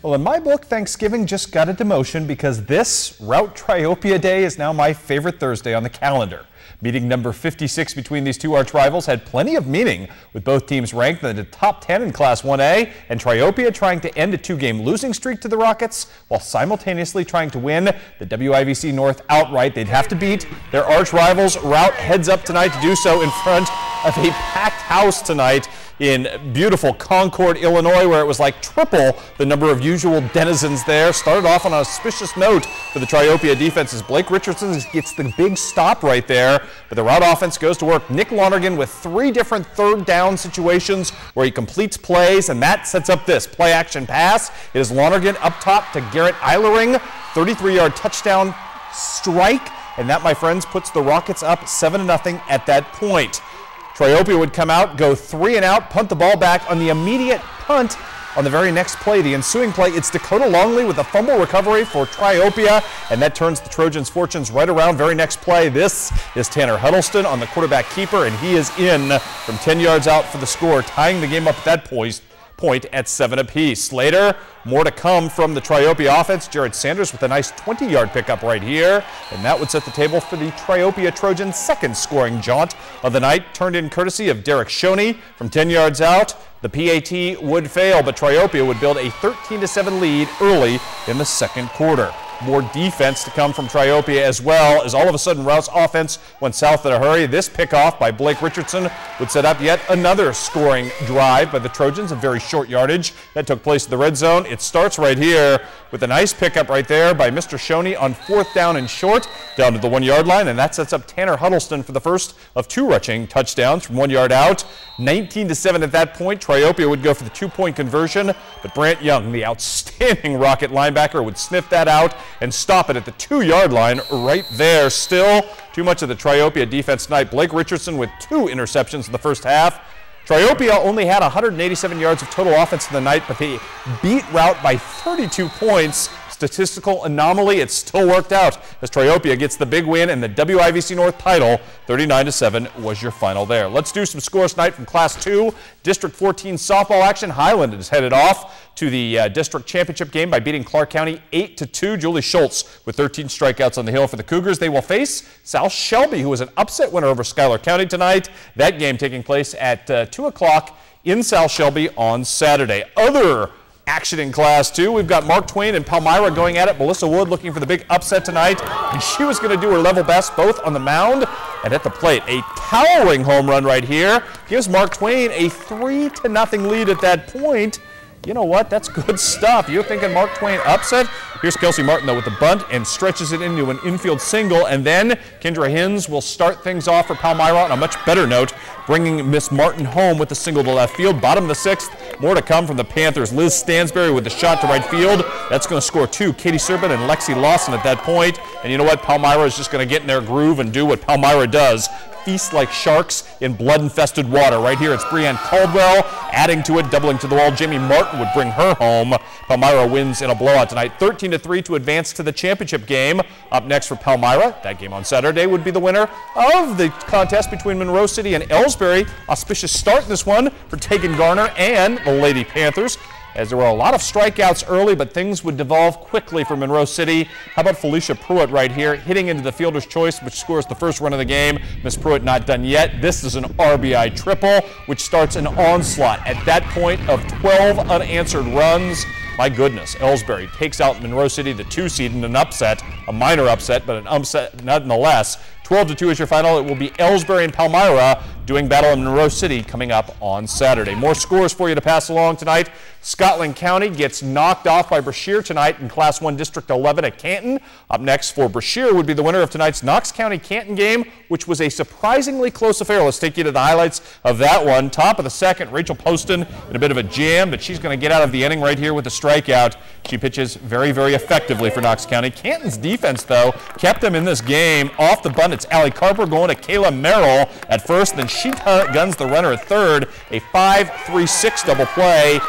Well, in my book, Thanksgiving just got a demotion because this Route Triopia Day is now my favorite Thursday on the calendar. Meeting number 56 between these two arch rivals had plenty of meaning, with both teams ranked in the top 10 in Class 1A, and Triopia trying to end a two-game losing streak to the Rockets while simultaneously trying to win the WIVC North outright. They'd have to beat their arch rivals. Route heads up tonight to do so in front of a packed house tonight in beautiful Concord, Illinois, where it was like triple the number of usual denizens there. Started off on an auspicious note for the Triopia defense as Blake Richardson gets the big stop right there, but the Route offense goes to work. Nick Lonergan with 3 different third down situations where he completes plays, and that sets up this play action pass. It is Lonergan up top to Garrett Eilering, 33-yard touchdown strike, and that, my friends, puts the Rockets up 7-0 at that point. Triopia would come out, go 3 and out, punt the ball back on the immediate punt on the very next play. The ensuing play, it's Dakota Longley with a fumble recovery for Triopia, and that turns the Trojans' fortunes right around. Very next play, this is Tanner Huddleston on the quarterback keeper, and he is in from 10 yards out for the score, tying the game up at that point at 7 apiece. Later, more to come from the Triopia offense. Jared Sanders with a nice 20-yard pickup right here, and that would set the table for the Triopia Trojans' second scoring jaunt of the night, turned in courtesy of Derek Shoney from 10 yards out. The PAT would fail, but Triopia would build a 13-7 lead early in the second quarter. More defense to come from Triopia, as well as all of a sudden Route's offense went south in a hurry. This pickoff by Blake Richardson would set up yet another scoring drive by the Trojans of very short yardage that took place in the red zone. It starts right here with a nice pickup right there by Mr. Shoney on 4th down and short down to the 1-yard line, and that sets up Tanner Huddleston for the first of 2 rushing touchdowns from 1 yard out. 19-7 at that point. Triopia would go for the 2-point conversion, but Brant Young, the outstanding Rocket linebacker, would sniff that out and stop it at the 2-yard line right there. Still too much of the Triopia defense tonight. Blake Richardson with 2 interceptions in the first half. Triopia only had 187 yards of total offense in the night, but they beat Route by 32 points. Statistical anomaly, it still worked out as Triopia gets the big win and the WIVC North title. 39-7 was your final there. Let's do some scores tonight from Class 2. District 14 softball action. Highland is headed off to the district championship game by beating Clark County 8-2. Julie Schultz with 13 strikeouts on the hill for the Cougars. They will face South Shelby, who was an upset winner over Schuyler County tonight. That game taking place at 2 o'clock in South Shelby on Saturday. Other action in Class 2. We've got Mark Twain and Palmyra going at it. Melissa Wood looking for the big upset tonight, and she was going to do her level best both on the mound and at the plate. A towering home run right here gives Mark Twain a 3-0 lead at that point. You know what? That's good stuff. You're thinking Mark Twain upset? Here's Kelsey Martin, though, with the bunt and stretches it into an infield single. And then Kendra Hins will start things off for Palmyra on a much better note, bringing Miss Martin home with the single to left field. Bottom of the 6th, more to come from the Panthers. Liz Stansberry with the shot to right field. That's going to score 2. Katie Serban and Lexi Lawson at that point. And you know what? Palmyra is just going to get in their groove and do what Palmyra does. Feast like sharks in blood-infested water. Right here, it's Breanne Caldwell adding to it, doubling to the wall. Jamie Martin would bring her home. Palmyra wins in a blowout tonight, 13-3 to advance to the championship game. Up next for Palmyra, that game on Saturday would be the winner of the contest between Monroe City and Ellsbury. Auspicious start in this one for Tegan Garner and the Lady Panthers, as there were a lot of strikeouts early, but things would devolve quickly for Monroe City. How about Felicia Pruitt right here, hitting into the fielder's choice, which scores the first run of the game. Miss Pruitt not done yet. This is an RBI triple, which starts an onslaught at that point of 12 unanswered runs. My goodness, Ellsbury takes out Monroe City, the 2 seed, in an upset, a minor upset, but an upset nonetheless. 12-2 is your final. It will be Ellsbury and Palmyra doing battle in Monroe City coming up on Saturday. More scores for you to pass along tonight. Scotland County gets knocked off by Brashear tonight in Class 1 District 11 at Canton. Up next for Brashear would be the winner of tonight's Knox County-Canton game, which was a surprisingly close affair. Let's take you to the highlights of that one. Top of the 2nd, Rachel Poston in a bit of a jam, but she's going to get out of the inning right here with a strikeout. She pitches very, very effectively for Knox County. Canton's defense, though, kept them in this game. Off the bunt, it's Allie Carper going to Kayla Merrill at first, then she guns the runner at third. A 5-3-6 double play.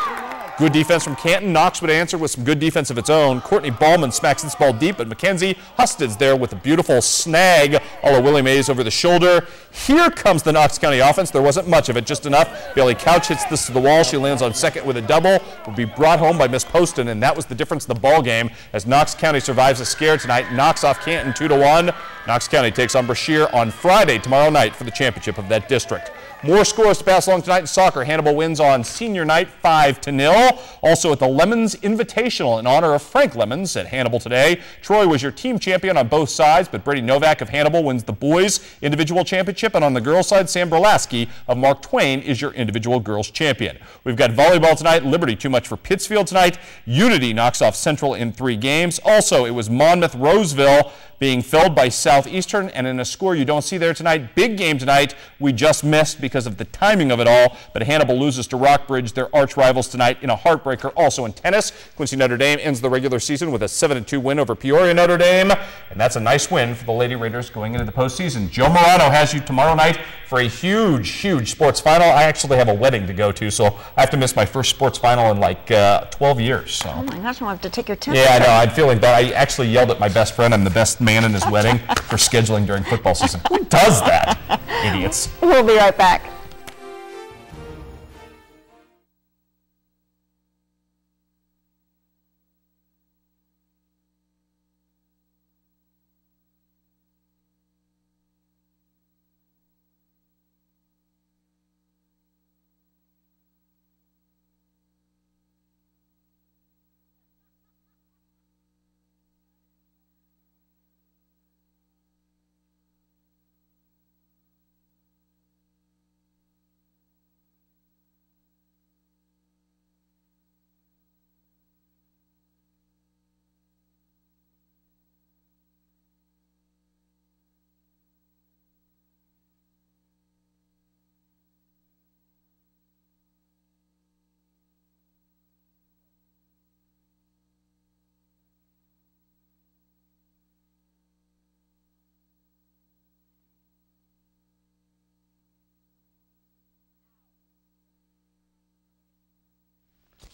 Good defense from Canton. Knox would answer with some good defense of its own. Courtney Ballman smacks this ball deep, but Mackenzie Husted's there with a beautiful snag, all of Willie Mays over the shoulder. Here comes the Knox County offense. There wasn't much of it, just enough. Bailey Couch hits this to the wall. She lands on second with a double. Will be brought home by Miss Poston, and that was the difference in the ball game as Knox County survives a scare tonight. Knocks off Canton 2-1. Knox County takes on Brashear on Friday, tomorrow night, for the championship of that district. More scores to pass along tonight in soccer. Hannibal wins on senior night 5-0. Also at the Lemons Invitational in honor of Frank Lemons at Hannibal today. Troy was your team champion on both sides, but Brady Novak of Hannibal wins the boys individual championship. And on the girls side, Sam Berlasky of Mark Twain is your individual girls champion. We've got volleyball tonight. Liberty too much for Pittsfield tonight. Unity knocks off Central in 3 games. Also, it was Monmouth-Roseville being felled by Southeastern, and in a score you don't see there tonight. Big game tonight. We just missed because of the timing of it all, but Hannibal loses to Rockbridge, their arch rivals, tonight in a heartbreaker. Also in tennis, Quincy Notre Dame ends the regular season with a 7-2 win over Peoria Notre Dame, and that's a nice win for the Lady Raiders going into the postseason. Joe Morano has you tomorrow night for a huge, huge sports final. I actually have a wedding to go to, so I have to miss my first sports final in like 12 years. So. Oh my gosh, I'll have to take your temperature. Yeah, I know. I'm feeling bad. I actually yelled at my best friend. I'm the best man in his wedding for scheduling during football season. Who does that? Idiots. We'll be right back.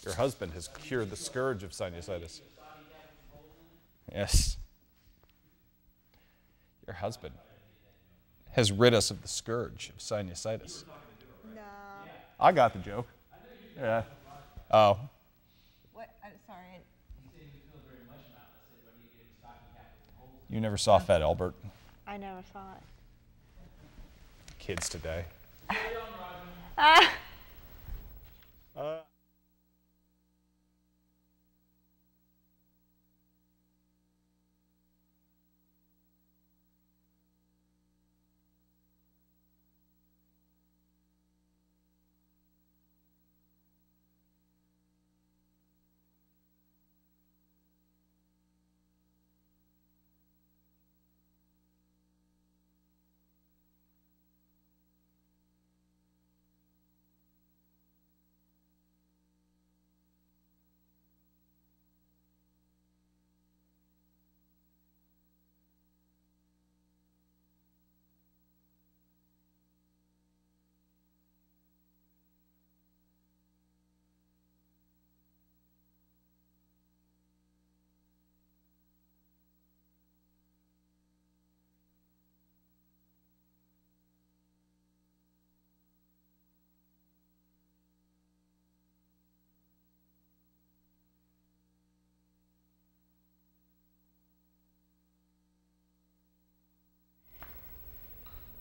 Your husband has cured the scourge of sinusitis. Yes. Your husband has rid us of the scourge of sinusitis. No. I got the joke. Yeah. Oh. What? I'm sorry. You never saw Fat Albert. I never saw it. Kids today.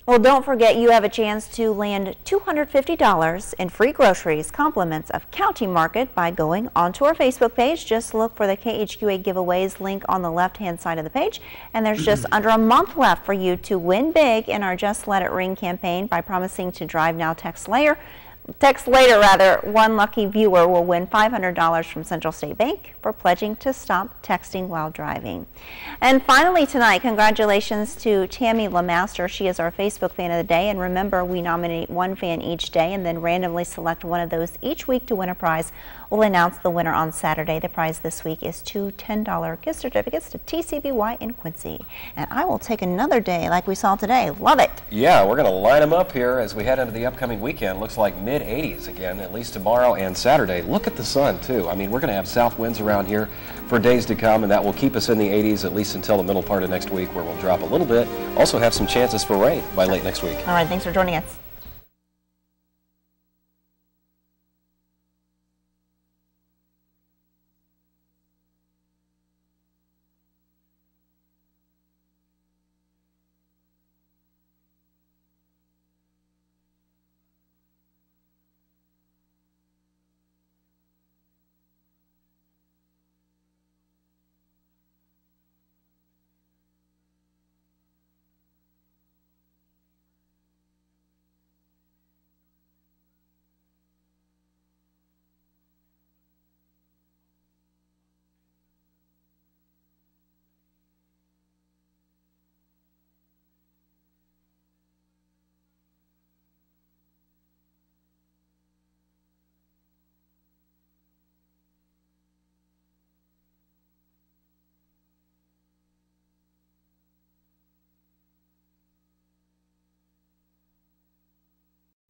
Well, don't forget you have a chance to land $250 in free groceries, compliments of County Market by going onto our Facebook page. Just look for the KHQA giveaways link on the left-hand side of the page. And there's just under a month left for you to win big in our Just Let It Ring campaign by promising to drive now, text later. One lucky viewer will win $500 from Central State Bank for pledging to stop texting while driving. And finally tonight, congratulations to Tammy LeMaster. She is our Facebook fan of the day. And remember, we nominate one fan each day and then randomly select one of those each week to win a prize. We'll announce the winner on Saturday. The prize this week is 2 $10 gift certificates to TCBY in Quincy. And I will take another day like we saw today. Love it. Yeah, we're going to line them up here as we head into the upcoming weekend. Looks like mid mid-80s again, at least tomorrow and Saturday. Look at the sun, too. I mean, we're going to have south winds around here for days to come, and that will keep us in the 80s at least until the middle part of next week, where we'll drop a little bit. Also have some chances for rain by late next week. All right, thanks for joining us.